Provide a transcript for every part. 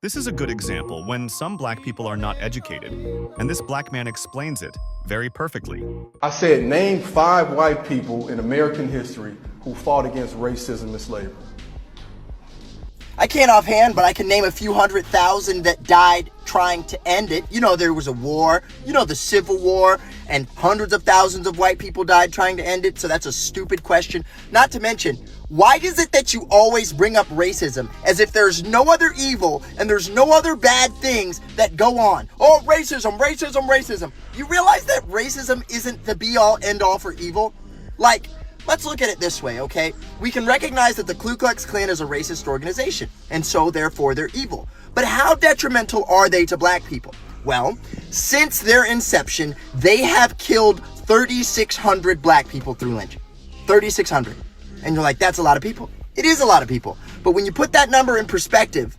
This is a good example when some black people are not educated, and this black man explains it very perfectly. I said, name 5 white people in American history who fought against racism and slavery. I can't offhand, but I can name a few 100,000 that died trying to end it. You know, there was a war, the Civil War, and hundreds of thousands of white people died trying to end it, so that's a stupid question. Not to mention, why is it that you always bring up racism as if there's no other evil and there's no other bad things that go on? Oh, racism, racism, racism. You realize that racism isn't the be-all, end-all for evil? Like, let's look at it this way, okay? We can recognize that the Ku Klux Klan is a racist organization, and so therefore they're evil. But how detrimental are they to black people? Well, since their inception, they have killed 3,600 black people through lynching. 3,600. And you're like, that's a lot of people. It is a lot of people. But when you put that number in perspective,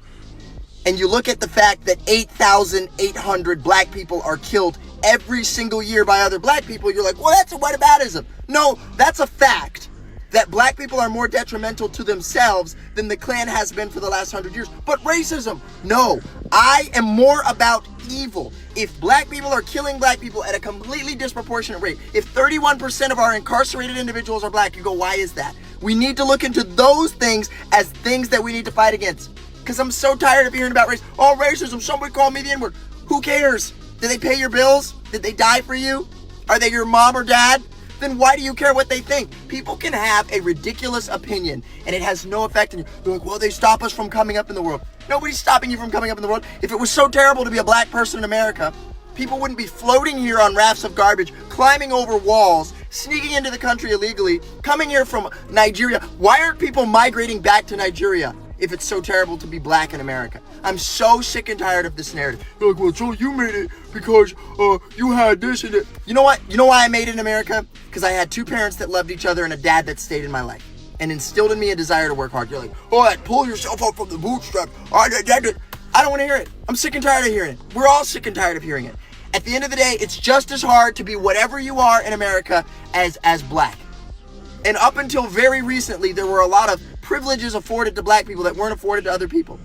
and you look at the fact that 8,800 black people are killed every single year by other black people, you're like, well, that's a whataboutism. No, that's a fact that black people are more detrimental to themselves than the Klan has been for the last 100 years. But racism, no, I am more about evil. If black people are killing black people at a completely disproportionate rate, if 31% of our incarcerated individuals are black, you go, why is that? We need to look into those things as things that we need to fight against. Because I'm so tired of hearing about race. Oh, racism, somebody called me the N-word. Who cares? Did they pay your bills? Did they die for you? Are they your mom or dad? Then why do you care what they think? People can have a ridiculous opinion and it has no effect on you. They're like, well, they stop us from coming up in the world. Nobody's stopping you from coming up in the world. If it was so terrible to be a black person in America, people wouldn't be floating here on rafts of garbage, climbing over walls, sneaking into the country illegally, coming here from Nigeria. Why aren't people migrating back to Nigeria if it's so terrible to be black in America? I'm so sick and tired of this narrative. You're like, well, Joe, you made it because you had this and that. You know what? You know why I made it in America? Because I had 2 parents that loved each other and a dad that stayed in my life and instilled in me a desire to work hard. You're like, oh, pull yourself up from the bootstraps. I don't want to hear it. I'm sick and tired of hearing it. We're all sick and tired of hearing it. At the end of the day, it's just as hard to be whatever you are in America as black. And up until very recently, there were a lot of privileges afforded to black people that weren't afforded to other people.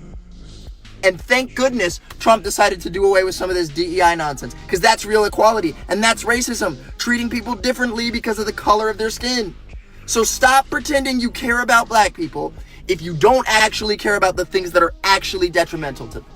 And thank goodness Trump decided to do away with some of this DEI nonsense, because that's real equality and that's racism, treating people differently because of the color of their skin. So stop pretending you care about black people if you don't actually care about the things that are actually detrimental to them.